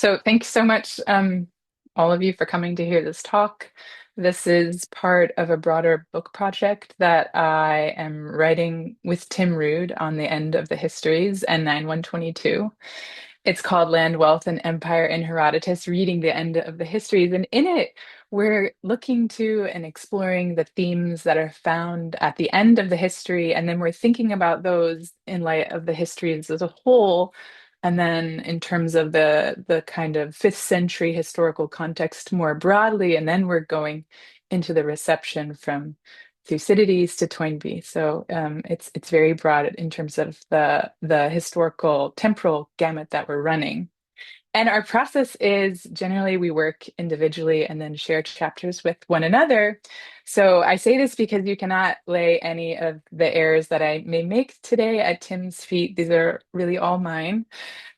So thanks so much, all of you, for coming to hear this talk. This is part of a broader book project that I am writing with Tim Rood on the end of the histories and 9122. It's called Land, Wealth, and Empire in Herodotus, reading the end of the histories. And in it, we're looking to and exploring the themes that are found at the end of the history. And then we're thinking about those in light of the histories as a whole. And then in terms of the kind of fifth century historical context more broadly, and then we're going into the reception from Thucydides to Toynbee. So it's very broad in terms of the historical temporal gamut that we're running. And our process is generally we work individually and then share chapters with one another. So I say this because you cannot lay any of the errors that I may make today at Tim's feet. These are really all mine.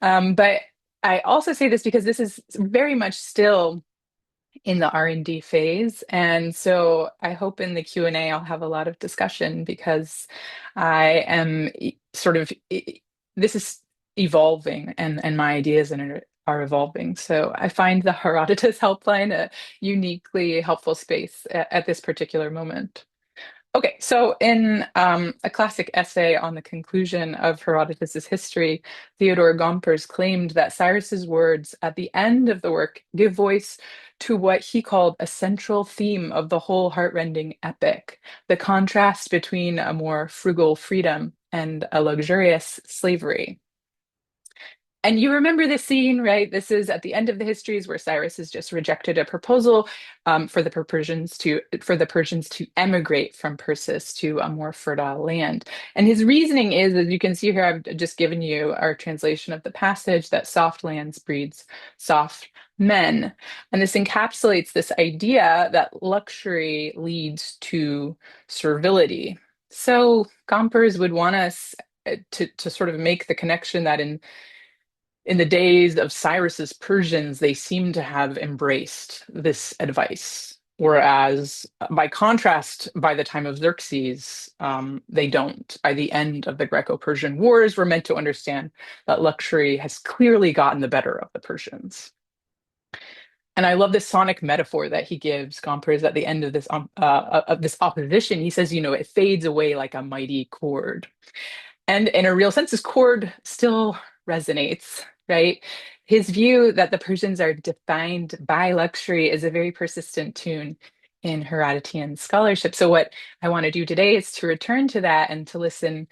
But I also say this because this is very much still in the R&D phase. And so I hope in the Q&A I'll have a lot of discussion because I am this is evolving and my ideas in it are evolving. So I find the Herodotus Helpline a uniquely helpful space at this particular moment. Okay, so in a classic essay on the conclusion of Herodotus's history, Theodore Gompers claimed that Cyrus's words at the end of the work give voice to what he called a central theme of the whole heartrending epic, the contrast between a more frugal freedom and a luxurious slavery. And you remember this scene, right? This is at the end of the histories where Cyrus has just rejected a proposal for the Persians to emigrate from Persis to a more fertile land. And his reasoning is, as you can see here, I've just given you our translation of the passage, that soft lands breeds soft men. And this encapsulates this idea that luxury leads to servility. So Gompers would want us to sort of make the connection that in the days of Cyrus's Persians, they seem to have embraced this advice. Whereas, by contrast, by the time of Xerxes, they don't. By the end of the Greco-Persian Wars, we're meant to understand that luxury has clearly gotten the better of the Persians. And I love this sonic metaphor that he gives Gompers at the end of this opposition. He says, it fades away like a mighty chord. And in a real sense, this chord still resonates, right? His view that the Persians are defined by luxury is a very persistent tune in Herodotean scholarship. So, what I want to do today is to return to that and to listen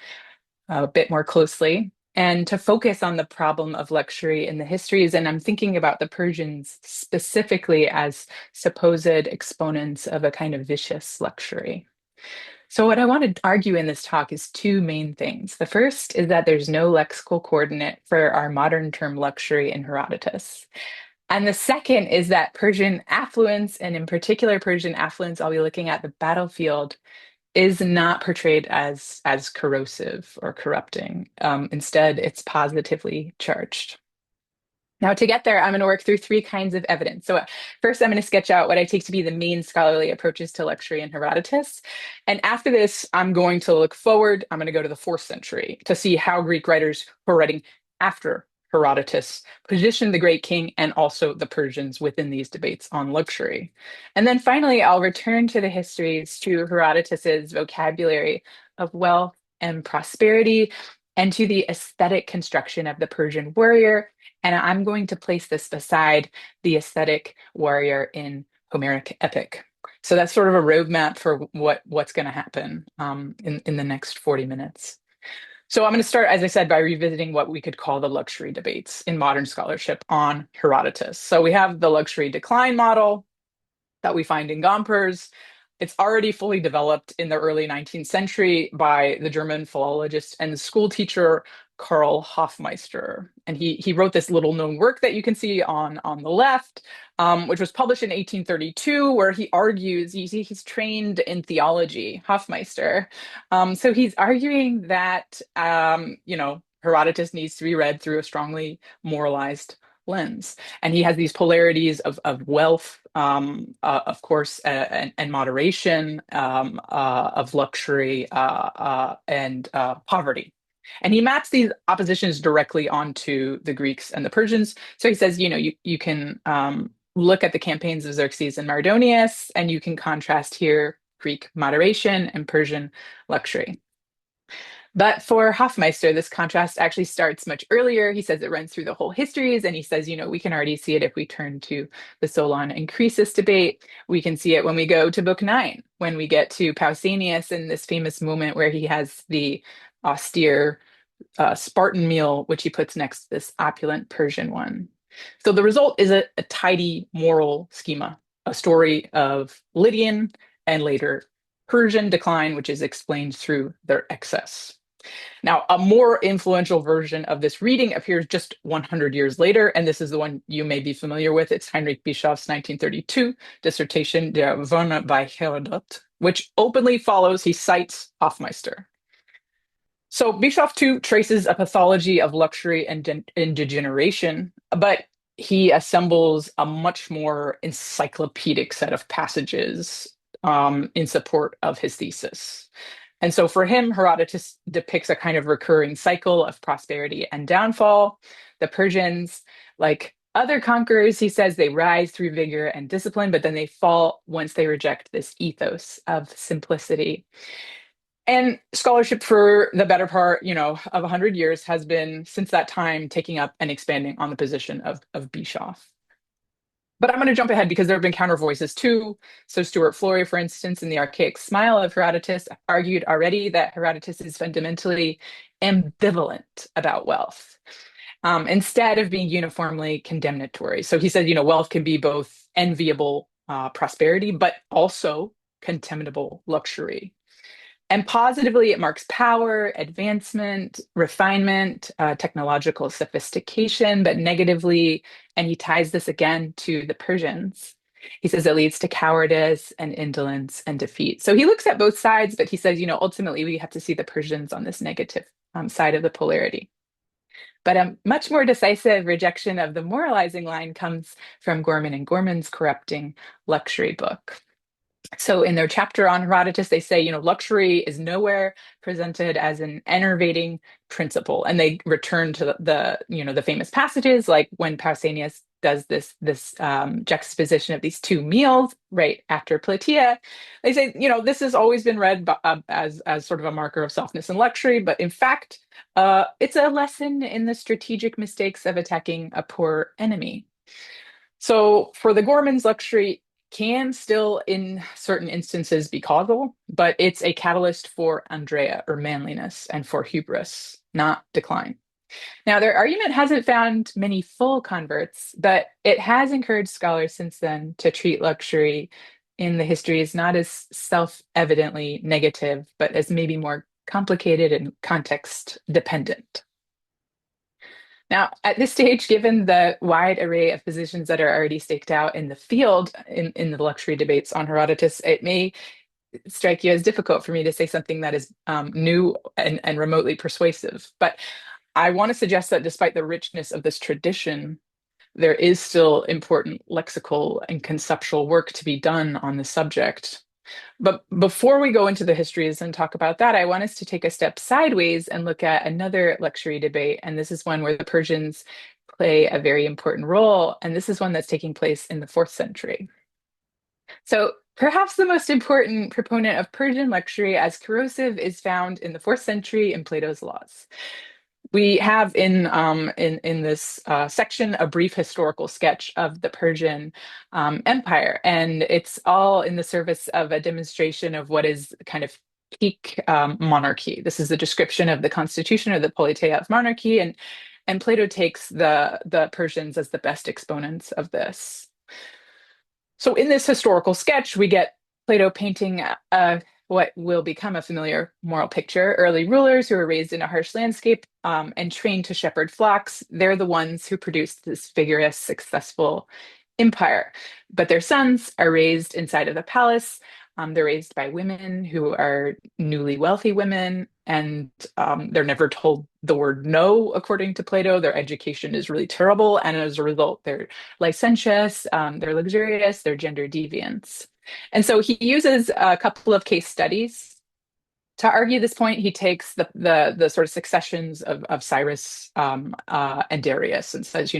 a bit more closely and to focus on the problem of luxury in the histories. And I'm thinking about the Persians specifically as supposed exponents of a kind of vicious luxury. So, what I want to argue in this talk is two main things. The first is that there's no lexical coordinate for our modern term luxury in Herodotus. And the second is that Persian affluence, and in particular Persian affluence, I'll be looking at the battlefield, is not portrayed as corrosive or corrupting. Instead, it's positively charged. Now, to get there, I'm going to work through three kinds of evidence. So, first, I'm going to sketch out what I take to be the main scholarly approaches to luxury in Herodotus. And after this, I'm going to look forward. I'm going to go to the fourth century to see how Greek writers who are writing after Herodotus positioned the great king and also the Persians within these debates on luxury. And then finally, I'll return to the histories, to Herodotus's vocabulary of wealth and prosperity, and to the aesthetic construction of the Persian warrior. And I'm going to place this beside the aesthetic warrior in Homeric epic. So that's sort of a roadmap for what's going to happen in the next 40 minutes. So I'm going to start, as I said, by revisiting what we could call the luxury debates in modern scholarship on Herodotus. So we have the luxury decline model that we find in Gompers. It's already fully developed in the early 19th century by the German philologist and school teacher Karl Hofmeister. And he wrote this little known work that you can see on the left, which was published in 1832, where he argues, he's trained in theology, Hofmeister. So he's arguing that, Herodotus needs to be read through a strongly moralized lens. And he has these polarities of wealth, of course, and moderation, of luxury, and poverty. And he maps these oppositions directly onto the Greeks and the Persians. So he says, you can look at the campaigns of Xerxes and Mardonius, and you can contrast here Greek moderation and Persian luxury. But for Hofmeister, this contrast actually starts much earlier. He says it runs through the whole histories, and he says, we can already see it if we turn to the Solon and Croesus debate. We can see it when we go to Book 9, when we get to Pausanias in this famous moment where he has the austere Spartan meal, which he puts next to this opulent Persian one. So the result is a tidy moral schema, a story of Lydian and later Persian decline, which is explained through their excess. Now, a more influential version of this reading appears just 100 years later, and this is the one you may be familiar with. It's Heinrich Bischof's 1932 dissertation, Der Wonne bei Herodot, which openly follows, he cites Hofmeister. So Bischoff too traces a pathology of luxury and degeneration, but he assembles a much more encyclopedic set of passages in support of his thesis. And so for him, Herodotus depicts a kind of recurring cycle of prosperity and downfall. The Persians, like other conquerors, he says they rise through vigor and discipline, but then they fall once they reject this ethos of simplicity. And scholarship for the better part, of 100 years has been, since that time, taking up and expanding on the position of Bischoff. But I'm going to jump ahead because there have been counter voices too. So Stuart Flory, for instance, in The Archaic Smile of Herodotus, argued already that Herodotus is fundamentally ambivalent about wealth, instead of being uniformly condemnatory. So he said, wealth can be both enviable prosperity, but also contemptible luxury. And positively, it marks power, advancement, refinement, technological sophistication, but negatively, and he ties this again to the Persians. He says it leads to cowardice and indolence and defeat. So he looks at both sides, but he says, ultimately we have to see the Persians on this negative side of the polarity. But a much more decisive rejection of the moralizing line comes from Gorman and Gorman's Corrupting Luxury book. So in their chapter on Herodotus, they say, luxury is nowhere presented as an enervating principle. And they return to the famous passages, like when Pausanias does this juxtaposition of these two meals right after Plataea. They say, this has always been read as sort of a marker of softness and luxury, but in fact, it's a lesson in the strategic mistakes of attacking a poor enemy. So for the Gormans, luxury can still, in certain instances, be causal, but it's a catalyst for Andrea, or manliness, and for hubris, not decline. Now, their argument hasn't found many full converts, but it has encouraged scholars since then to treat luxury in the histories not as self-evidently negative, but as maybe more complicated and context-dependent. Now, at this stage, given the wide array of positions that are already staked out in the field in the luxury debates on Herodotus, it may strike you as difficult for me to say something that is new and remotely persuasive. But I want to suggest that despite the richness of this tradition, there is still important lexical and conceptual work to be done on the subject. But before we go into the histories and talk about that, I want us to take a step sideways and look at another luxury debate. And this is one where the Persians play a very important role. And this is one that's taking place in the 4th century. So perhaps the most important proponent of Persian luxury as corrosive is found in the 4th century in Plato's Laws. We have in this section a brief historical sketch of the Persian Empire, and it's all in the service of a demonstration of what is kind of peak monarchy. This is a description of the constitution or the politeia of monarchy, and Plato takes the Persians as the best exponents of this. So in this historical sketch, we get Plato painting what will become a familiar moral picture. Early rulers who were raised in a harsh landscape and trained to shepherd flocks, they're the ones who produced this vigorous, successful empire. But their sons are raised inside of the palace. They're raised by women who are newly wealthy women, and they're never told the word no, according to Plato. Their education is really terrible, and as a result, they're licentious, they're luxurious, they're gender deviants. And so he uses a couple of case studies To argue this point, he takes the sort of successions of Cyrus and Darius and says,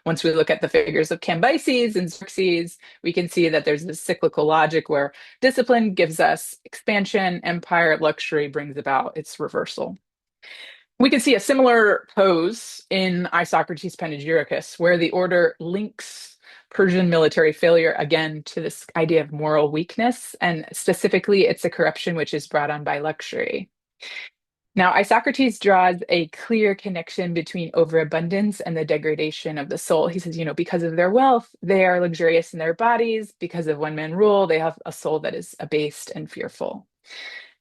once we look at the figures of Cambyses and Xerxes, we can see that there's this cyclical logic where discipline gives us expansion, empire, luxury brings about its reversal. We can see a similar pose in Isocrates' Panegyricus, where the order links Persian military failure again to this idea of moral weakness, and specifically, it's a corruption which is brought on by luxury. Now, Isocrates draws a clear connection between overabundance and the degradation of the soul. He says, because of their wealth, they are luxurious in their bodies. Because of one man rule, they have a soul that is abased and fearful.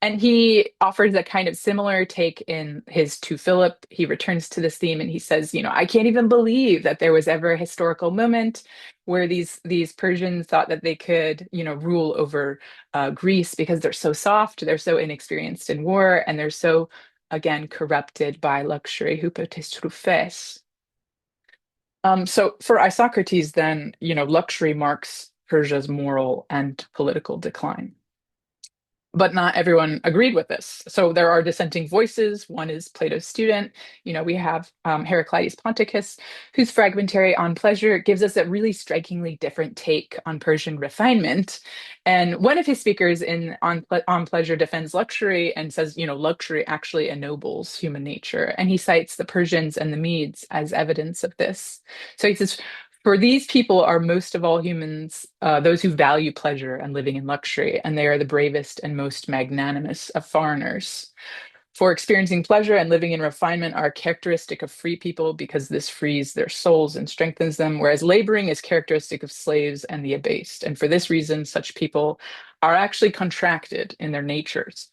And he offers a kind of similar take in his To Philip. He returns to this theme and he says, I can't even believe that there was ever a historical moment where these Persians thought that they could, rule over Greece because they're so soft, they're so inexperienced in war, and they're so, again, corrupted by luxury. Hypotes. So for Isocrates, then, luxury marks Persia's moral and political decline. But not everyone agreed with this. So there are dissenting voices. One is Plato's student. We have Heraclitus Ponticus, whose fragmentary On Pleasure gives us a really strikingly different take on Persian refinement. And one of his speakers on Pleasure defends luxury and says, luxury actually ennobles human nature. And he cites the Persians and the Medes as evidence of this. So he says, for these people are most of all humans, those who value pleasure and living in luxury, and they are the bravest and most magnanimous of foreigners. For experiencing pleasure and living in refinement are characteristic of free people because this frees their souls and strengthens them, whereas laboring is characteristic of slaves and the abased. And for this reason, such people are actually contracted in their natures.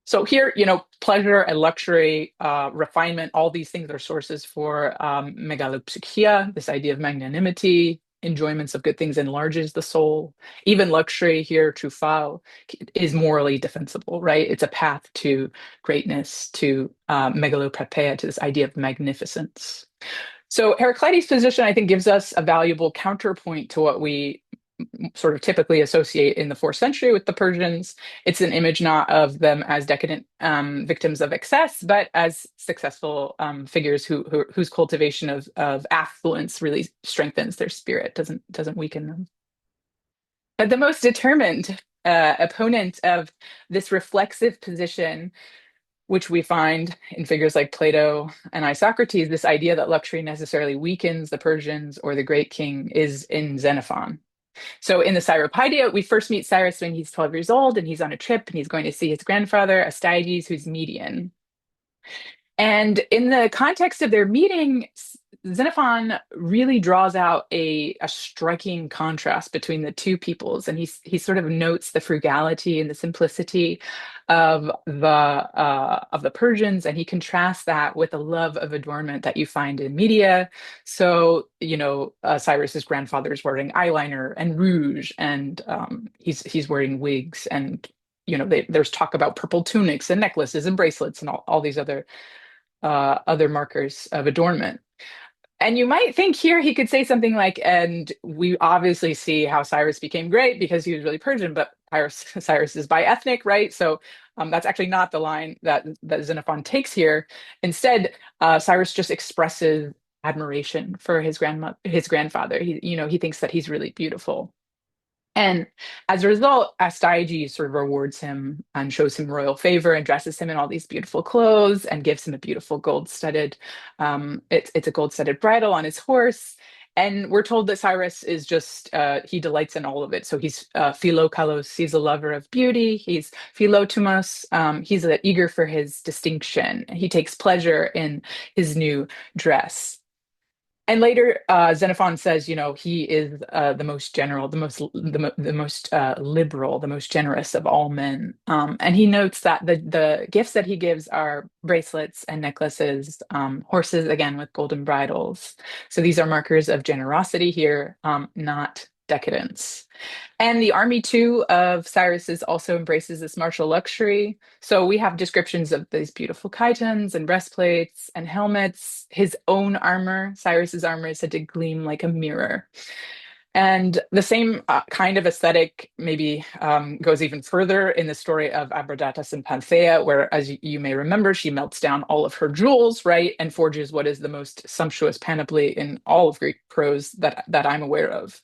So here, pleasure and luxury, refinement, all these things are sources for megalopsychia, this idea of magnanimity, enjoyments of good things enlarges the soul. Even luxury here, troufal, is morally defensible, right? It's a path to greatness, to megaloprepeia, to this idea of magnificence. So Heraclitus' position, I think, gives us a valuable counterpoint to what we sort of typically associate in the 4th century with the Persians. It's an image not of them as decadent victims of excess, but as successful figures whose cultivation of affluence really strengthens their spirit, doesn't weaken them. But the most determined opponent of this reflexive position, which we find in figures like Plato and Isocrates, this idea that luxury necessarily weakens the Persians or the great king, is in Xenophon. So in the Cyropaedia, we first meet Cyrus when he's 12 years old and he's on a trip and he's going to see his grandfather, Astyages, who's Median. And in the context of their meeting, Xenophon really draws out a striking contrast between the two peoples, and he sort of notes the frugality and the simplicity of the Persians, and he contrasts that with the love of adornment that you find in media. So Cyrus's grandfather is wearing eyeliner and rouge, and he's wearing wigs, and there's talk about purple tunics and necklaces and bracelets and all these other markers of adornment. And you might think here he could say something like, and we obviously see how Cyrus became great because he was really Persian, but Cyrus is bi-ethnic, right? So that's actually not the line that Xenophon takes here. Instead, Cyrus just expresses admiration for his grandfather. He thinks that he's really beautiful. And as a result, Astyages sort of rewards him and shows him royal favor and dresses him in all these beautiful clothes and gives him a beautiful gold-studded, it's a gold-studded bridle on his horse. And we're told that Cyrus is just, he delights in all of it. So he's philokalos, he's a lover of beauty. He's philotomos, he's eager for his distinction. He takes pleasure in his new dress. And later, Xenophon says, he is the most general, the most liberal, the most generous of all men. And he notes that the gifts that he gives are bracelets and necklaces, horses, again, with golden bridles. So these are markers of generosity here, not decadence. And the army, too, of Cyrus also embraces this martial luxury. So we have descriptions of these beautiful chitons and breastplates and helmets. His own armor, Cyrus's armor, is said to gleam like a mirror. And the same kind of aesthetic maybe goes even further in the story of Abradatas and Panthea, where, as you may remember, she melts down all of her jewels, right, and forges what is the most sumptuous panoply in all of Greek prose that I'm aware of.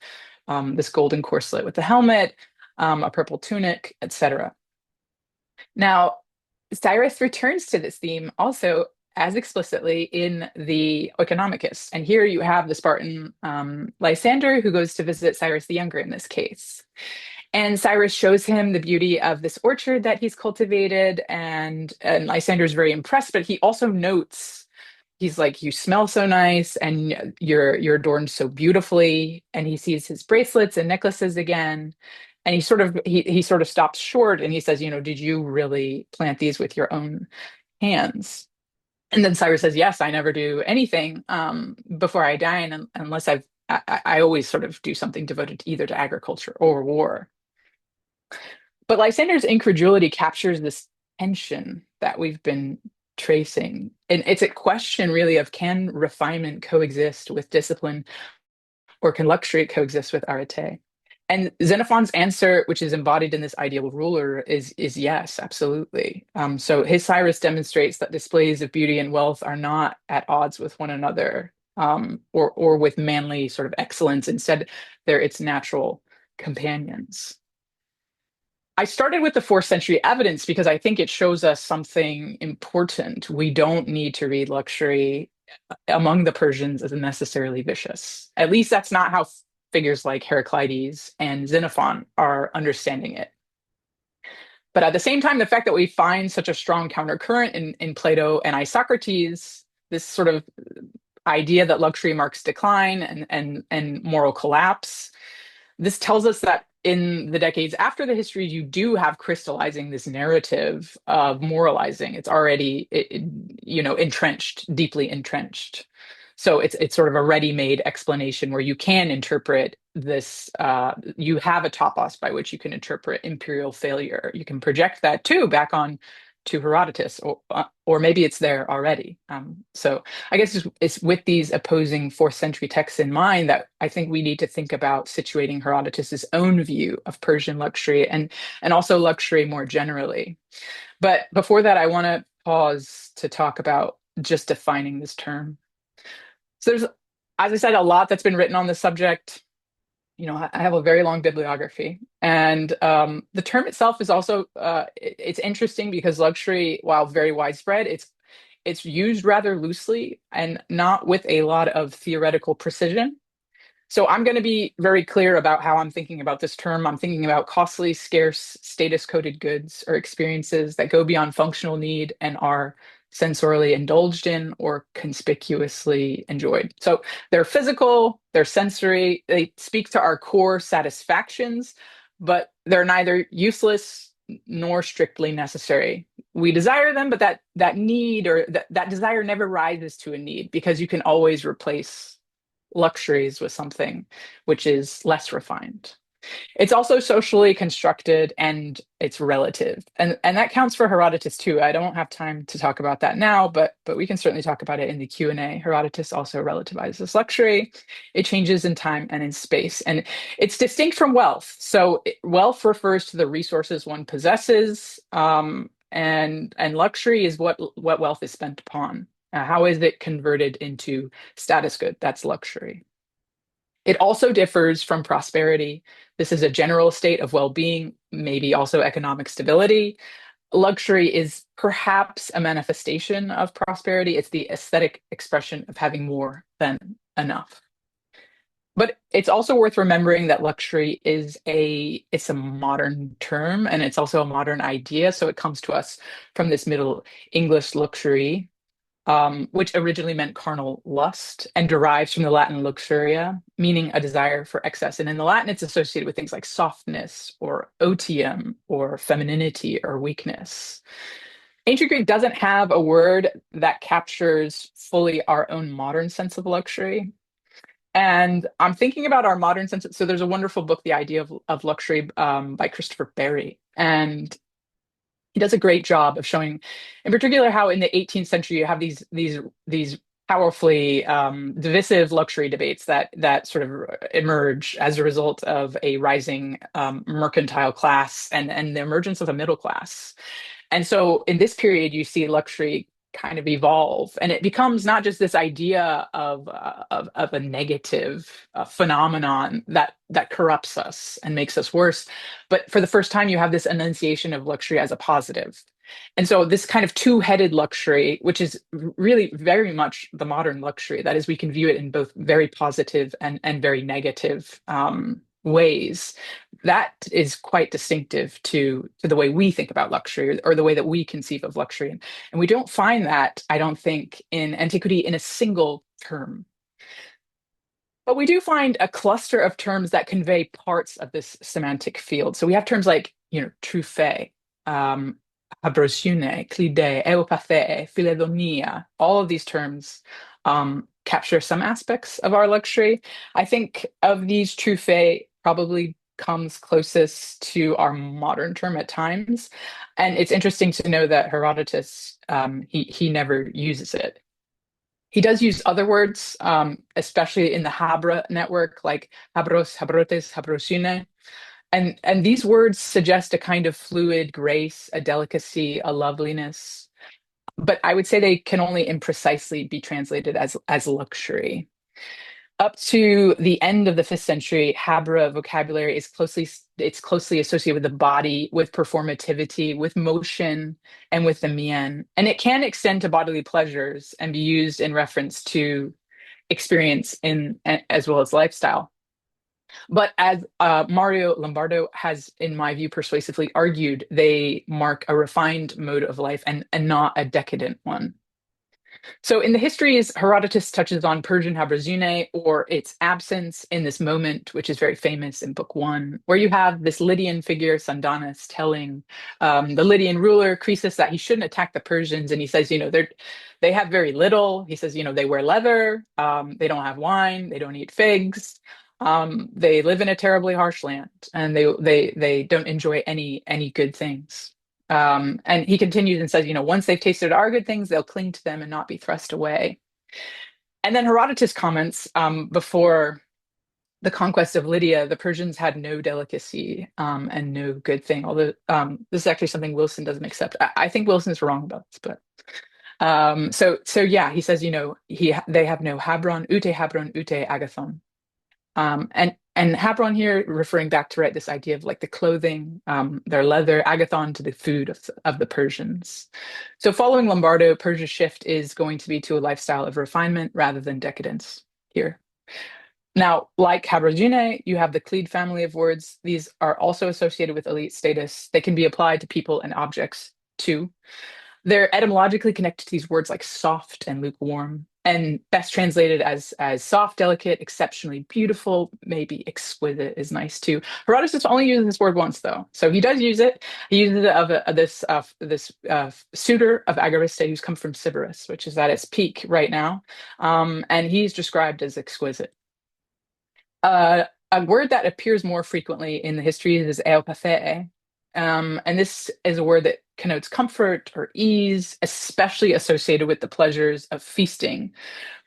This golden corselet with the helmet, a purple tunic, etc. Now, Cyrus returns to this theme also as explicitly in the Oikonomicus. And here you have the Spartan Lysander who goes to visit Cyrus the Younger in this case. And Cyrus shows him the beauty of this orchard that he's cultivated, and Lysander is very impressed, but he also notes, he's like, you smell so nice and you're adorned so beautifully. And he sees his bracelets and necklaces again. And he sort of stops short and he says, did you really plant these with your own hands? And then Cyrus says, yes, I never do anything before I die, and unless I always sort of do something devoted either to agriculture or war. But Lysander's incredulity captures this tension that we've been tracing. And it's a question really of, can refinement coexist with discipline, or can luxury coexist with arete? And Xenophon's answer, which is embodied in this ideal ruler, is yes, absolutely. So his Cyrus demonstrates that displays of beauty and wealth are not at odds with one another, or with manly sort of excellence. Instead, they're its natural companions. I started with the fourth century evidence because I think it shows us something important. We don't need to read luxury among the Persians as necessarily vicious. At least that's not how figures like Heraclides and Xenophon are understanding it. But at the same time, the fact that we find such a strong countercurrent in Plato and Isocrates, this sort of idea that luxury marks decline and moral collapse, this tells us that in the decades after the histories, you do have crystallizing this narrative of moralizing. It's already, entrenched, deeply entrenched. So it's sort of a ready-made explanation where you can interpret this. You have a topos by which you can interpret imperial failure. You can project that too back on to Herodotus, or maybe it's there already. So I guess it's with these opposing fourth century texts in mind that I think we need to think about situating Herodotus's own view of Persian luxury and also luxury more generally. But before that, I want to pause to talk about just defining this term. So there's, as I said, a lot that's been written on this subject. I have a very long bibliography, and the term itself is also it's interesting because luxury, while very widespread, it's used rather loosely and not with a lot of theoretical precision. So I'm going to be very clear about how I'm thinking about this term. I'm thinking about costly, scarce, status-coded goods or experiences that go beyond functional need and are sensorially indulged in or conspicuously enjoyed. So they're physical, they're sensory, they speak to our core satisfactions, but they're neither useless nor strictly necessary. We desire them, but that need, or that desire never rises to a need, because you can always replace luxuries with something which is less refined. It's also socially constructed and it's relative. And that counts for Herodotus too. I don't have time to talk about that now, but we can certainly talk about it in the Q&A. Herodotus also relativizes luxury. It changes in time and in space. And it's distinct from wealth. So wealth refers to the resources one possesses, and luxury is what wealth is spent upon. How is it converted into status good? That's luxury. It also differs from prosperity. This is a general state of well-being, maybe also economic stability. Luxury is perhaps a manifestation of prosperity. It's the aesthetic expression of having more than enough. But it's also worth remembering that luxury it's a modern term, and it's also a modern idea. So it comes to us from this Middle English luxury, which originally meant carnal lust and derives from the Latin luxuria, meaning a desire for excess. And in the Latin, it's associated with things like softness or otium or femininity or weakness. Ancient Greek doesn't have a word that captures fully our own modern sense of luxury. And I'm thinking about our modern sense. So there's a wonderful book, The Idea of Luxury, by Christopher Berry. And he does a great job of showing, in particular, how in the 18th century you have these powerfully divisive luxury debates that sort of emerge as a result of a rising mercantile class and the emergence of a middle class. And so in this period, you see luxury kind of evolve, and it becomes not just this idea of a negative phenomenon that corrupts us and makes us worse, but for the first time, you have this enunciation of luxury as a positive. And so this kind of two-headed luxury, which is really very much the modern luxury, that is, we can view it in both very positive and very negative ways. That is quite distinctive to the way we think about luxury or the way that we conceive of luxury. And we don't find that, I don't think, in antiquity in a single term. But we do find a cluster of terms that convey parts of this semantic field. So we have terms like, trufe, abrosiune, clide, eupathe, philedonia. All of these terms capture some aspects of our luxury. I think of these, trufe probably comes closest to our modern term at times. And it's interesting to know that Herodotus, he never uses it. He does use other words, especially in the Habra network, like habros, habrotes, habrosune. And these words suggest a kind of fluid grace, a delicacy, a loveliness. But I would say they can only imprecisely be translated as luxury. Up to the end of the 5th century, Habra vocabulary is closely associated with the body, with performativity, with motion, and with the mien. And it can extend to bodily pleasures and be used in reference to experience in as well as lifestyle. But as Mario Lombardo has, in my view, persuasively argued, they mark a refined mode of life and not a decadent one. So in the histories, Herodotus touches on Persian Habrazune or its absence in this moment, which is very famous in Book One, where you have this Lydian figure, Sandanis, telling the Lydian ruler, Croesus, that he shouldn't attack the Persians. And he says, they have very little. He says, they wear leather, they don't have wine, they don't eat figs. They live in a terribly harsh land, and they don't enjoy any good things. And he continues and says, once they've tasted our good things, they'll cling to them and not be thrust away. And then Herodotus comments, before the conquest of Lydia, the Persians had no delicacy and no good thing. Although this is actually something Wilson doesn't accept. I think Wilson is wrong about this, but so yeah, he says, they have no Habron, ute agathon. And Habron here referring back to this idea of like the clothing, their leather, agathon to the food of the Persians. So following Lombardo, Persia's shift is going to be to a lifestyle of refinement rather than decadence here. Now, like Habrazine, you have the Cleid family of words. These are also associated with elite status. They can be applied to people and objects too. They're etymologically connected to these words like soft and lukewarm, and best translated as soft, delicate, exceptionally beautiful, maybe exquisite is nice too. Herodotus only uses this word once though, so he does use it. He uses it of this suitor of Agariste who's come from Sybaris, which is at its peak right now, and he's described as exquisite. A word that appears more frequently in the histories is eopathe, and this is a word that connotes comfort or ease, especially associated with the pleasures of feasting.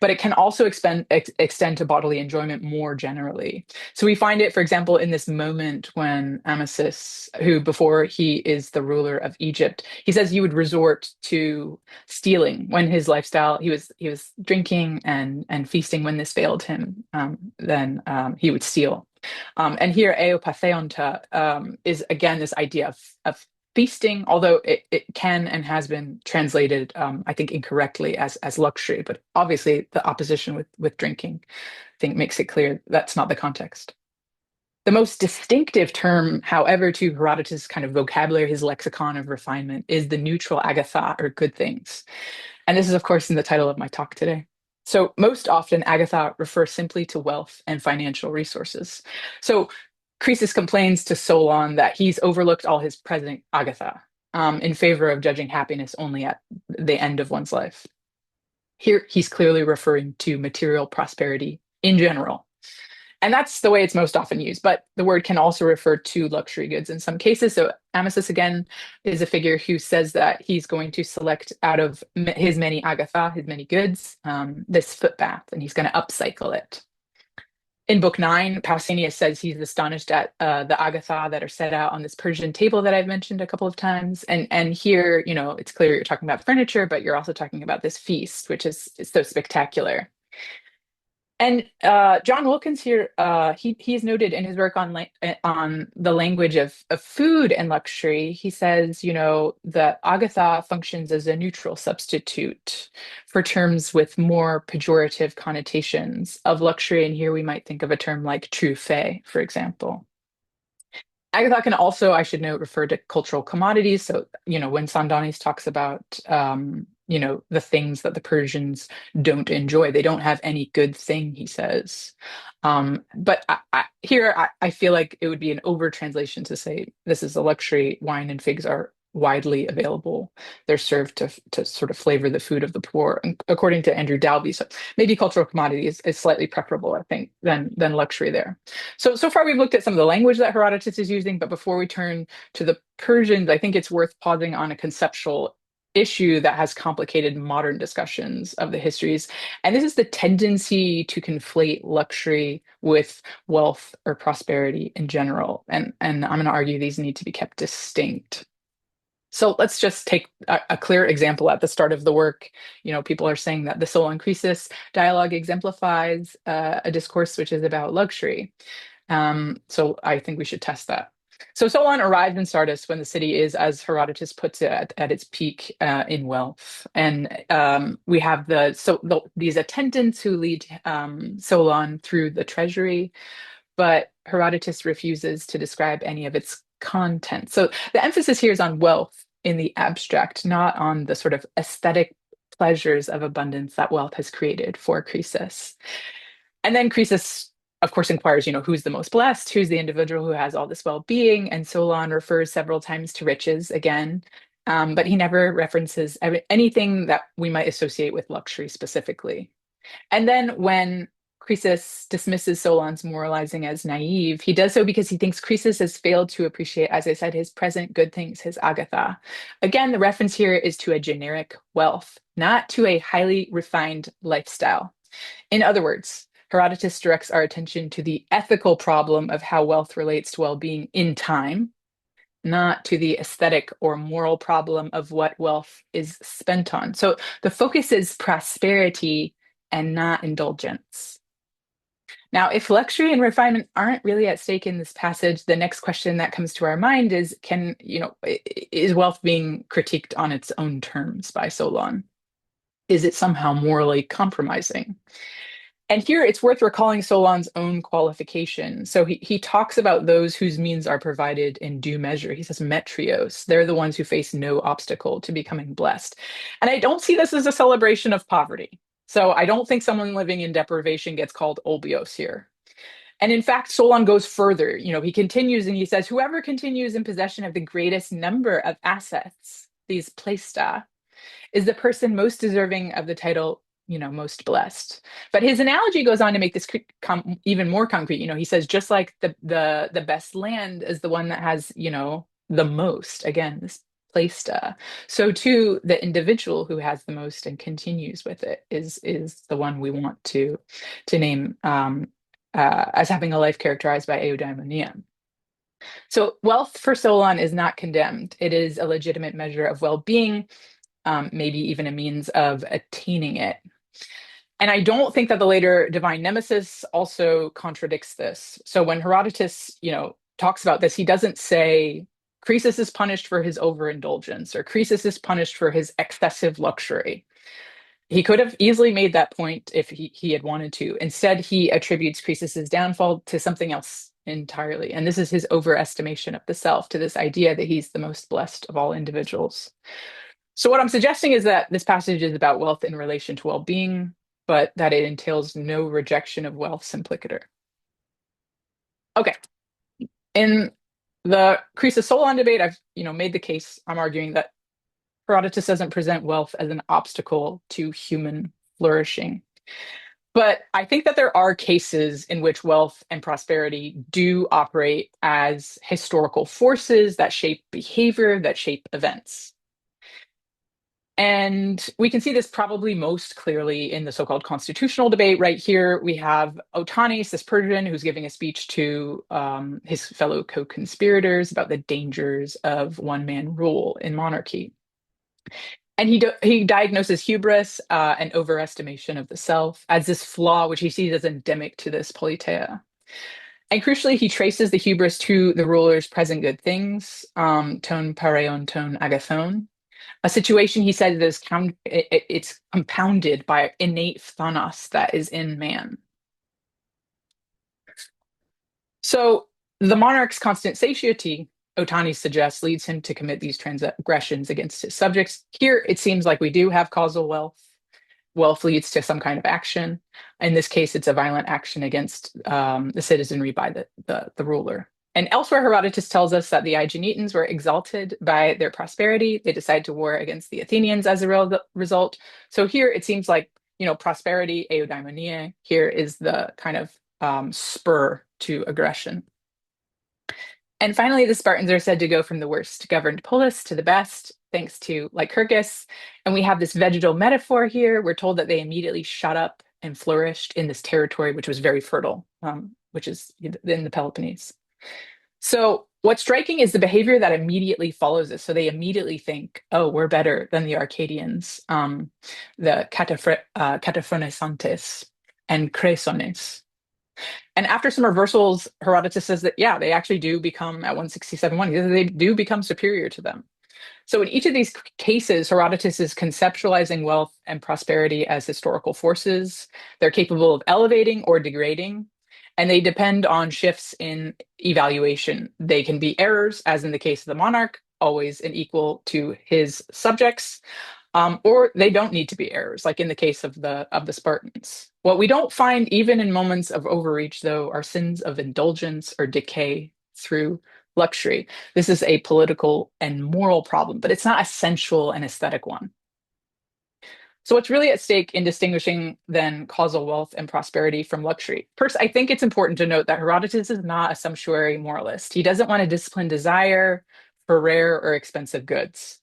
But it can also extend to bodily enjoyment more generally. So we find it, for example, in this moment when Amasis, who before he is the ruler of Egypt, he says he would resort to stealing when his lifestyle, he was drinking and feasting. When this failed him, then he would steal. And here, eopatheonta is again this idea of feasting, although it can and has been translated, I think, incorrectly as luxury. But obviously, the opposition with drinking, I think, makes it clear that's not the context. The most distinctive term, however, to Herodotus' kind of vocabulary, his lexicon of refinement, is the neutral agatha, or good things. And this is, of course, in the title of my talk today. So most often, agatha refers simply to wealth and financial resources. So Croesus complains to Solon that he's overlooked all his present agatha in favor of judging happiness only at the end of one's life. Here, he's clearly referring to material prosperity in general. And that's the way it's most often used, but the word can also refer to luxury goods in some cases. So Amasis again is a figure who says that he's going to select out of his many agatha, his many goods, this footbath, and he's going to upcycle it. In book 9, Pausanias says he's astonished at the agatha that are set out on this Persian table that I've mentioned a couple of times. And here, it's clear you're talking about furniture, but you're also talking about this feast, which is so spectacular. And John Wilkins here, he's noted in his work on the language of food and luxury. He says, the agatha functions as a neutral substitute for terms with more pejorative connotations of luxury. And here we might think of a term like truffet, for example. Agatha can also, I should note, refer to cultural commodities. So, when Sandanis talks about, the things that the Persians don't enjoy, they don't have any good thing, he says. But I feel like it would be an over translation to say this is a luxury. Wine and figs are widely available. They're served to sort of flavor the food of the poor, according to Andrew Dalby. So maybe cultural commodity is slightly preferable, I think, than luxury there. So far we've looked at some of the language that Herodotus is using, but before we turn to the Persians, I think it's worth pausing on a conceptual issue that has complicated modern discussions of the histories. And this is the tendency to conflate luxury with wealth or prosperity in general. And I'm going to argue these need to be kept distinct. So let's just take a clear example at the start of the work. People are saying that the Solon Croesus dialogue exemplifies a discourse which is about luxury. So I think we should test that. So Solon arrived in Sardis when the city is, as Herodotus puts it, at its peak in wealth. And we have these attendants who lead Solon through the treasury, but Herodotus refuses to describe any of its content. So the emphasis here is on wealth in the abstract, not on the sort of aesthetic pleasures of abundance that wealth has created for Croesus. And then Croesus, of course, inquires, who's the most blessed, who's the individual who has all this well-being, and Solon refers several times to riches again, but he never references anything that we might associate with luxury specifically. And then when Croesus dismisses Solon's moralizing as naive, he does so because he thinks Croesus has failed to appreciate, as I said, his present good things, his agatha. Again, the reference here is to a generic wealth, not to a highly refined lifestyle. In other words, Herodotus directs our attention to the ethical problem of how wealth relates to well-being in time, not to the aesthetic or moral problem of what wealth is spent on. So the focus is prosperity and not indulgence. Now, if luxury and refinement aren't really at stake in this passage, the next question that comes to our mind is, is wealth being critiqued on its own terms by Solon? Is it somehow morally compromising? And here it's worth recalling Solon's own qualification. So he talks about those whose means are provided in due measure. He says metrios. They're the ones who face no obstacle to becoming blessed. And I don't see this as a celebration of poverty. So I don't think someone living in deprivation gets called obios here. And in fact, Solon goes further. He continues and he says, whoever continues in possession of the greatest number of assets, these pleista, is the person most deserving of the title, most blessed. But his analogy goes on to make this even more concrete. He says, just like the best land is the one that has, the most, again, this pleista. So too, the individual who has the most and continues with it is the one we want to name as having a life characterized by eudaimonia. So wealth for Solon is not condemned. It is a legitimate measure of well-being, maybe even a means of attaining it. And I don't think that the later divine nemesis also contradicts this. So when Herodotus, talks about this, he doesn't say Croesus is punished for his overindulgence or Croesus is punished for his excessive luxury. He could have easily made that point if he had wanted to. Instead, he attributes Croesus's downfall to something else entirely. And this is his overestimation of the self, to this idea that he's the most blessed of all individuals. So what I'm suggesting is that this passage is about wealth in relation to well-being, but that it entails no rejection of wealth simpliciter. Okay. In the Croesus-Solon debate, I've made the case, I'm arguing that Herodotus doesn't present wealth as an obstacle to human flourishing. But I think that there are cases in which wealth and prosperity do operate as historical forces that shape behavior, that shape events. And we can see this probably most clearly in the so-called constitutional debate. Right here, we have Otanes, this Persian, who's giving a speech to his fellow co-conspirators about the dangers of one-man rule in monarchy. And he diagnoses hubris, an overestimation of the self, as this flaw which he sees as endemic to this politeia. And crucially, he traces the hubris to the ruler's present good things, ton pareion ton agathon, a situation he said that is it's compounded by innate phthanos that is in man. So the monarch's constant satiety, Otani suggests, leads him to commit these transgressions against his subjects. Here, it seems like we do have causal wealth. Wealth leads to some kind of action. In this case, it's a violent action against the citizenry by the ruler. And elsewhere, Herodotus tells us that the Aeginetans were exalted by their prosperity. They decided to war against the Athenians as a result. So here, it seems like, prosperity, eudaimonia, here is the kind of spur to aggression. And finally, the Spartans are said to go from the worst governed polis to the best, thanks to Lycurgus. And we have this vegetal metaphor here. We're told that they immediately shot up and flourished in this territory, which was very fertile, which is in the Peloponnese. So what's striking is the behavior that immediately follows this. So they immediately think, oh, we're better than the Arcadians, the Cataphonesantes and Cresones. And after some reversals, Herodotus says that, yeah, they actually do become, at 167.1, they do become superior to them. So in each of these cases, Herodotus is conceptualizing wealth and prosperity as historical forces. They're capable of elevating or degrading, and they depend on shifts in evaluation. They can be errors, as in the case of the monarch, always an equal to his subjects, or they don't need to be errors, like in the case of the Spartans. What we don't find, even in moments of overreach, though, are sins of indulgence or decay through luxury. This is a political and moral problem, but it's not a sensual and aesthetic one. So what's really at stake in distinguishing then causal wealth and prosperity from luxury? First, I think it's important to note that Herodotus is not a sumptuary moralist. He doesn't want to discipline desire for rare or expensive goods.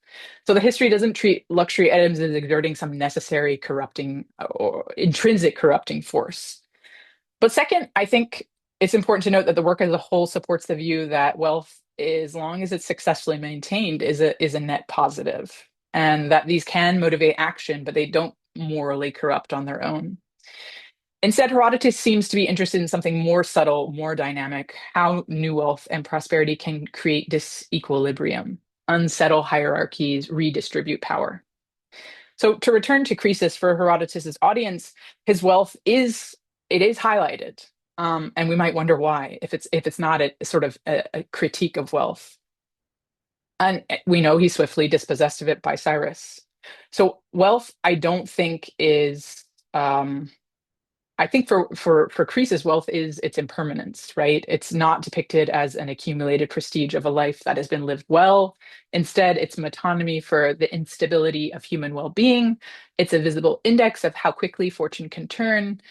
So the history doesn't treat luxury items as exerting some necessary corrupting or intrinsic corrupting force. But second, I think it's important to note that the work as a whole supports the view that wealth, as long as it's successfully maintained, is a net positive, and that these can motivate action, but they don't morally corrupt on their own. Instead, Herodotus seems to be interested in something more subtle, more dynamic, how new wealth and prosperity can create disequilibrium, unsettle hierarchies, redistribute power. So to return to Croesus, for Herodotus's audience, his wealth is highlighted. And we might wonder why, if it's not a sort of a critique of wealth. And we know he's swiftly dispossessed of it by Cyrus. So wealth, I don't think is I think for Croesus, wealth is its impermanence, right? It's not depicted as an accumulated prestige of a life that has been lived well. Instead, it's metonymy for the instability of human well-being. It's a visible index of how quickly fortune can turn.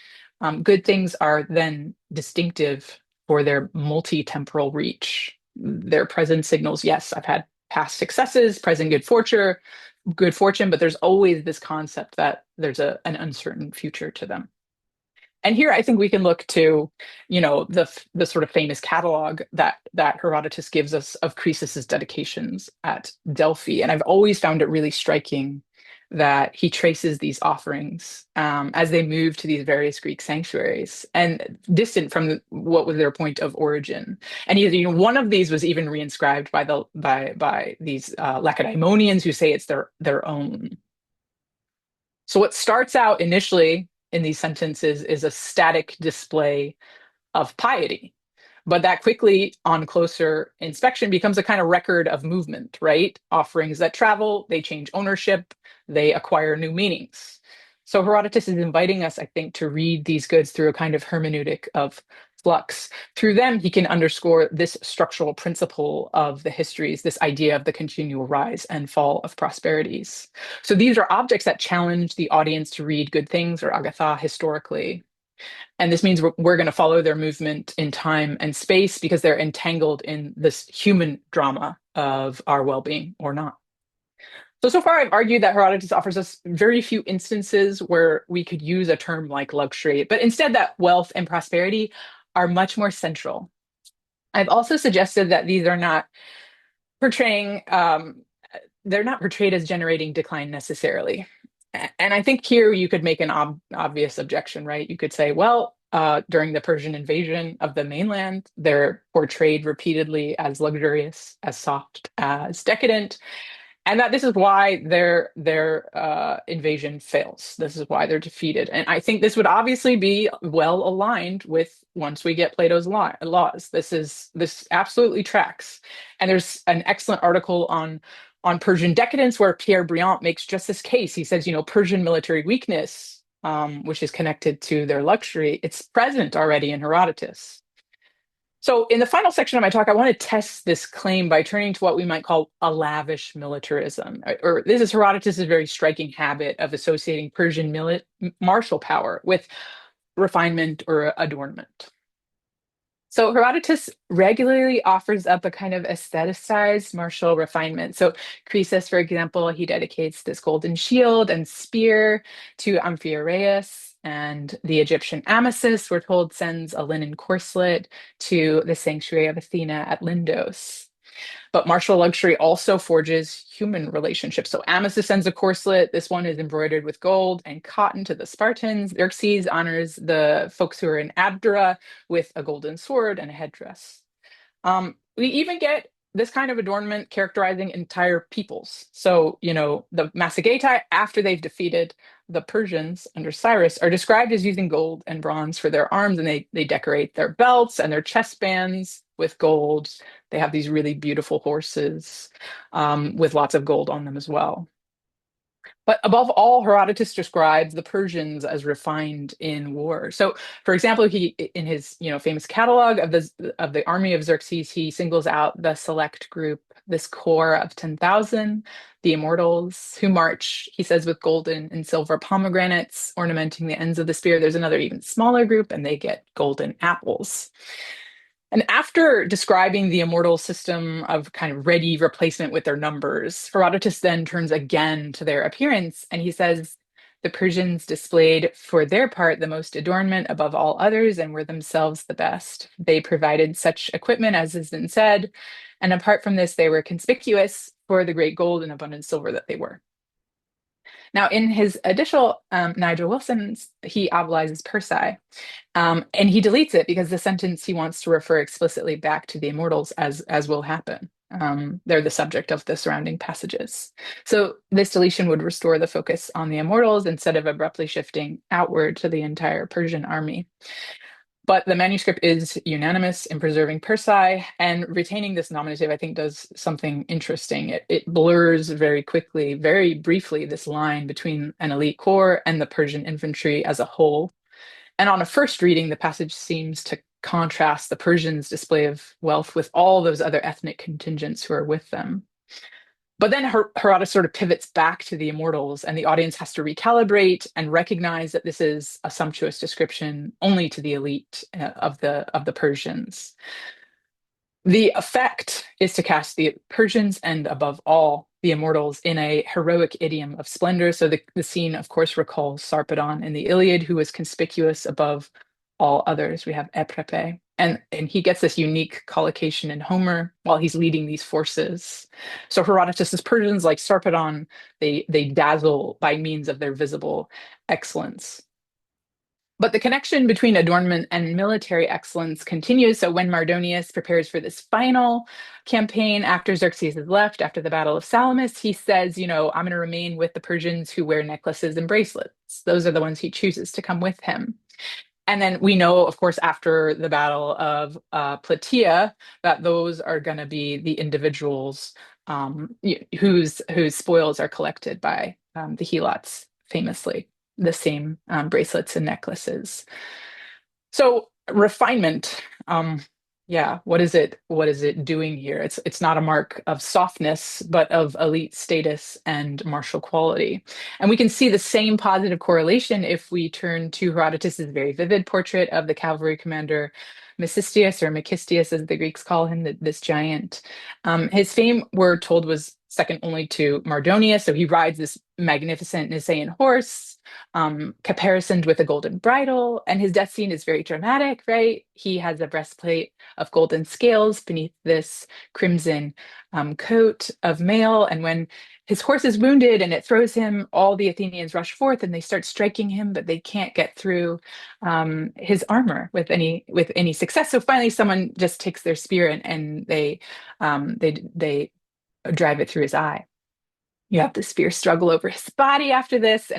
Good things are then distinctive for their multi-temporal reach. Their present signals, yes, I've had past successes, present good fortune, but there's always this concept that there's an uncertain future to them. And here I think we can look to, the sort of famous catalog that Herodotus gives us of Croesus's dedications at Delphi. And I've always found it really striking that he traces these offerings as they move to these various Greek sanctuaries and distant from what was their point of origin. And one of these was even reinscribed by these Lacedaemonians who say it's their own. So what starts out initially in these sentences is a static display of piety. But that quickly, on closer inspection, becomes a kind of record of movement, right? Offerings that travel, they change ownership, they acquire new meanings. So Herodotus is inviting us, I think, to read these goods through a kind of hermeneutic of flux. Through them, he can underscore this structural principle of the histories, this idea of the continual rise and fall of prosperities. So these are objects that challenge the audience to read good things or agatha historically. And this means we're going to follow their movement in time and space because they're entangled in this human drama of our well-being or not. So far I've argued that Herodotus offers us very few instances where we could use a term like luxury, but instead that wealth and prosperity are much more central. I've also suggested that these are not portraying, they're not portrayed as generating decline necessarily. And I think here you could make an obvious objection, right? You could say, well, during the Persian invasion of the mainland, they're portrayed repeatedly as luxurious, as soft, as decadent, and that this is why their invasion fails. This is why they're defeated. And I think this would obviously be well aligned with once we get Plato's laws. This absolutely tracks. And there's an excellent article on Persian decadence where Pierre Briand makes just this case. He says, Persian military weakness, which is connected to their luxury, it's present already in Herodotus. So in the final section of my talk, I want to test this claim by turning to what we might call a lavish militarism. Or this is Herodotus' very striking habit of associating Persian martial power with refinement or adornment. So Herodotus regularly offers up a kind of aestheticized martial refinement. So Croesus, for example, he dedicates this golden shield and spear to Amphiaraus, and the Egyptian Amasis, we're told, sends a linen corselet to the sanctuary of Athena at Lindos. But martial luxury also forges human relationships. So Amasis sends a corselet. This one is embroidered with gold and cotton to the Spartans. Xerxes honors the folks who are in Abdera with a golden sword and a headdress. We even get this kind of adornment characterizing entire peoples. So, the Massagetae, after they've defeated the Persians under Cyrus, are described as using gold and bronze for their arms, and they decorate their belts and their chest bands with gold. They have these really beautiful horses with lots of gold on them as well. But above all, Herodotus describes the Persians as refined in war. So, for example, he, in his famous catalog of the army of Xerxes, he singles out the select group, this corps of 10,000, the immortals, who march, he says, with golden and silver pomegranates ornamenting the ends of the spear. There's another even smaller group, and they get golden apples. And after describing the immortal system of kind of ready replacement with their numbers, Herodotus then turns again to their appearance, and he says, the Persians displayed for their part the most adornment above all others and were themselves the best. They provided such equipment as has been said, and apart from this, they were conspicuous for the great gold and abundant silver that they were. Now, in his additional Nigel Wilson's, he obligizes Persae, and he deletes it because the sentence he wants to refer explicitly back to the immortals, as will happen. They're the subject of the surrounding passages. So this deletion would restore the focus on the immortals instead of abruptly shifting outward to the entire Persian army. But the manuscript is unanimous in preserving Persae, and retaining this nominative, I think, does something interesting. It blurs very quickly, very briefly, this line between an elite corps and the Persian infantry as a whole. And on a first reading, the passage seems to contrast the Persians' display of wealth with all those other ethnic contingents who are with them. But then Herodotus sort of pivots back to the immortals, and the audience has to recalibrate and recognize that this is a sumptuous description only to the elite of the Persians. The effect is to cast the Persians and, above all, the immortals in a heroic idiom of splendor. So the scene, of course, recalls Sarpedon in the Iliad, who was conspicuous above all others. We have Eprepe. And he gets this unique collocation in Homer while he's leading these forces. So Herodotus's Persians, like Sarpedon, they dazzle by means of their visible excellence. But the connection between adornment and military excellence continues. So when Mardonius prepares for this final campaign after Xerxes has left, after the Battle of Salamis, he says, I'm going to remain with the Persians who wear necklaces and bracelets. Those are the ones he chooses to come with him. And then we know, of course, after the Battle of Plataea, that those are going to be the individuals whose spoils are collected by the Helots, famously, the same bracelets and necklaces. So refinement, Yeah, what is it doing here? It's not a mark of softness, but of elite status and martial quality. And we can see the same positive correlation if we turn to Herodotus's very vivid portrait of the cavalry commander Mecistius, or Megistius as the Greeks call him, this giant. His fame, we're told, was second only to Mardonius. So he rides this magnificent Nisaean horse, caparisoned with a golden bridle, and his death scene is very dramatic, right? He has a breastplate of golden scales beneath this crimson coat of mail. And when his horse is wounded and it throws him, all the Athenians rush forth and they start striking him, but they can't get through his armor with any success. So finally, someone just takes their spear and they drive it through his eye. You have the spear struggle over his body after this,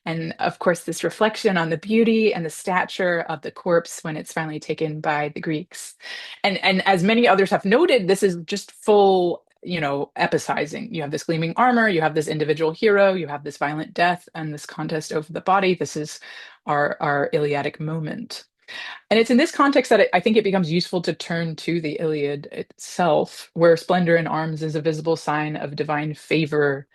and of course this reflection on the beauty and the stature of the corpse when it's finally taken by the Greeks. And as many others have noted, this is just full, epicizing. You have this gleaming armor, you have this individual hero, you have this violent death and this contest over the body. This is our Iliadic moment. And it's in this context that I think it becomes useful to turn to the Iliad itself, where splendor in arms is a visible sign of divine favor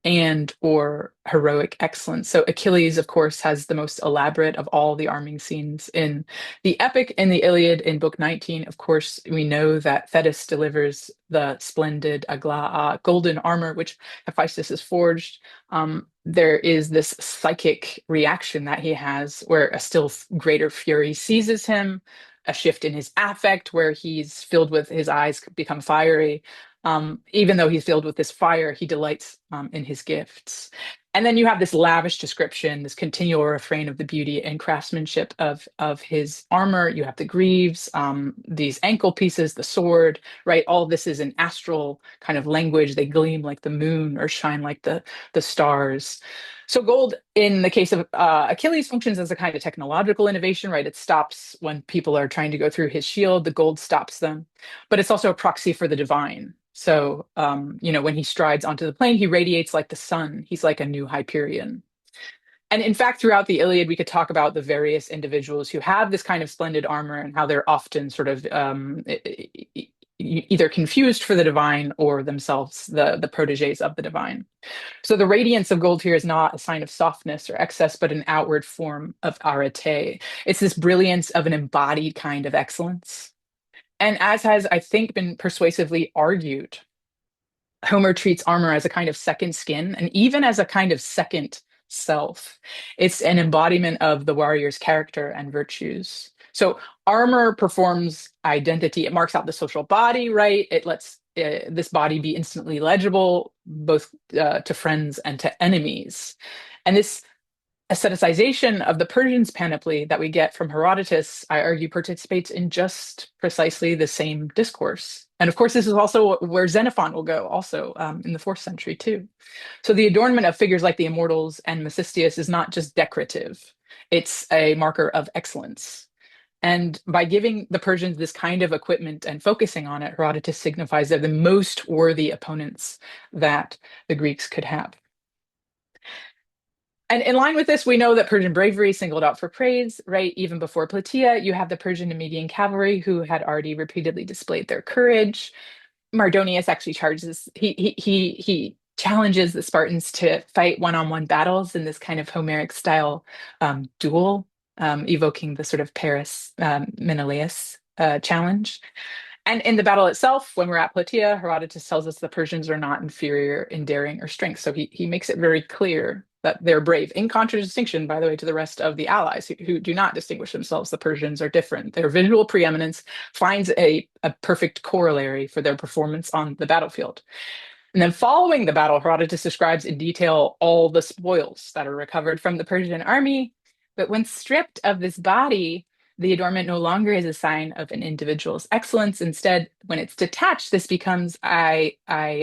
and or heroic excellence. So Achilles, of course, has the most elaborate of all the arming scenes in the epic. In the Iliad, in Book 19, of course, we know that Thetis delivers the splendid Aglaia golden armor, which Hephaestus has forged. There is this psychic reaction that he has where a still greater fury seizes him, a shift in his affect where he's filled with, his eyes become fiery. Even though he's filled with this fire, he delights in his gifts. And then you have this lavish description, this continual refrain of the beauty and craftsmanship of his armor. You have the greaves, these ankle pieces, the sword, right? All this is an astral kind of language. They gleam like the moon or shine like the stars. So gold, in the case of Achilles, functions as a kind of technological innovation, right? It stops when people are trying to go through his shield. The gold stops them, but it's also a proxy for the divine. So, when he strides onto the plain, he radiates like the sun. He's like a new Hyperion. And in fact, throughout the Iliad, we could talk about the various individuals who have this kind of splendid armor and how they're often sort of either confused for the divine or themselves the proteges of the divine. So the radiance of gold here is not a sign of softness or excess, but an outward form of arete. It's this brilliance of an embodied kind of excellence. And as has, I think, been persuasively argued, Homer treats armor as a kind of second skin and even as a kind of second self. It's an embodiment of the warrior's character and virtues. So armor performs identity. It marks out the social body, right? It lets this body be instantly legible, both to friends and to enemies. And this aestheticization of the Persians' panoply that we get from Herodotus, I argue, participates in just precisely the same discourse. And of course, this is also where Xenophon will go, also in the 4th century, too. So the adornment of figures like the immortals and Mecistius is not just decorative, it's a marker of excellence. And by giving the Persians this kind of equipment and focusing on it, Herodotus signifies they're the most worthy opponents that the Greeks could have. And in line with this, we know that Persian bravery singled out for praise, right? Even before Plataea, you have the Persian and Median cavalry who had already repeatedly displayed their courage. Mardonius actually he challenges the Spartans to fight one-on-one battles in this kind of Homeric style duel, evoking the sort of Paris Menelaus challenge. And in the battle itself, when we're at Plataea, Herodotus tells us the Persians are not inferior in daring or strength. So he makes it very clear that they're brave, in contradistinction, by the way, to the rest of the allies who do not distinguish themselves. The Persians are different. Their visual preeminence finds a perfect corollary for their performance on the battlefield. And then following the battle, Herodotus describes in detail all the spoils that are recovered from the Persian army. But when stripped of this body, the adornment no longer is a sign of an individual's excellence. Instead, when it's detached, this becomes, I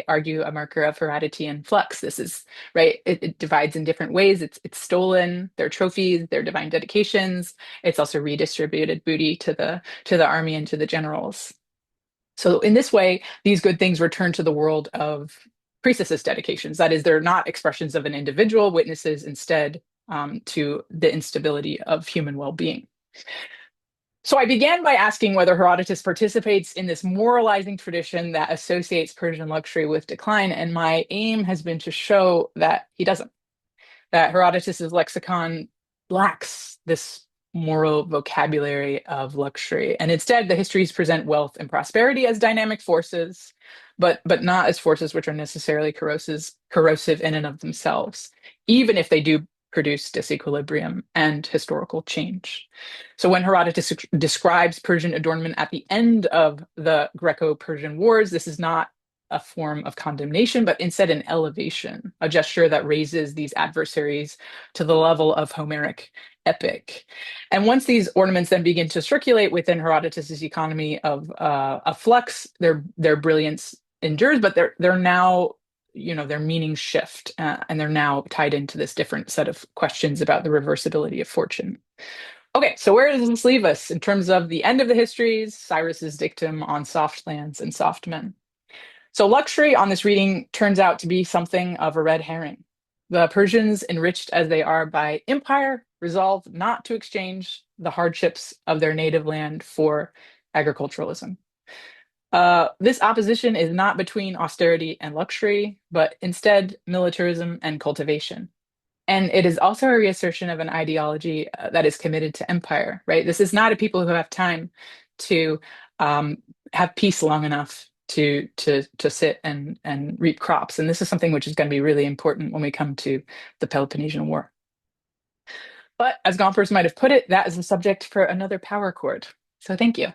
argue, a marker of Herodotean flux. This is right. It divides in different ways. It's stolen. They're trophies. They're divine dedications. It's also redistributed booty to the army and to the generals. So in this way, these good things return to the world of priestesses' dedications. That is, they're not expressions of an individual, witnesses instead to the instability of human well-being. So I began by asking whether Herodotus participates in this moralizing tradition that associates Persian luxury with decline, and my aim has been to show that he doesn't, that Herodotus's lexicon lacks this moral vocabulary of luxury. And instead, the histories present wealth and prosperity as dynamic forces, but not as forces which are necessarily corrosive in and of themselves, even if they do produce disequilibrium and historical change. So when Herodotus describes Persian adornment at the end of the Greco-Persian Wars, this is not a form of condemnation, but instead an elevation, a gesture that raises these adversaries to the level of Homeric epic. And once these ornaments then begin to circulate within Herodotus's economy of flux, their brilliance endures, but they're now, their meanings shift, and they're now tied into this different set of questions about the reversibility of fortune. Okay, so where does this leave us in terms of the end of the histories, Cyrus's dictum on soft lands and soft men? So luxury on this reading turns out to be something of a red herring. The Persians, enriched as they are by empire, resolve not to exchange the hardships of their native land for agriculturalism. This opposition is not between austerity and luxury, but instead militarism and cultivation. And it is also a reassertion of an ideology that is committed to empire, right? This is not a people who have time to um, have peace long enough to sit and reap crops. And this is something which is going to be really important when we come to the Peloponnesian War. But as Gompers might have put it, that is a subject for another power chord. So thank you.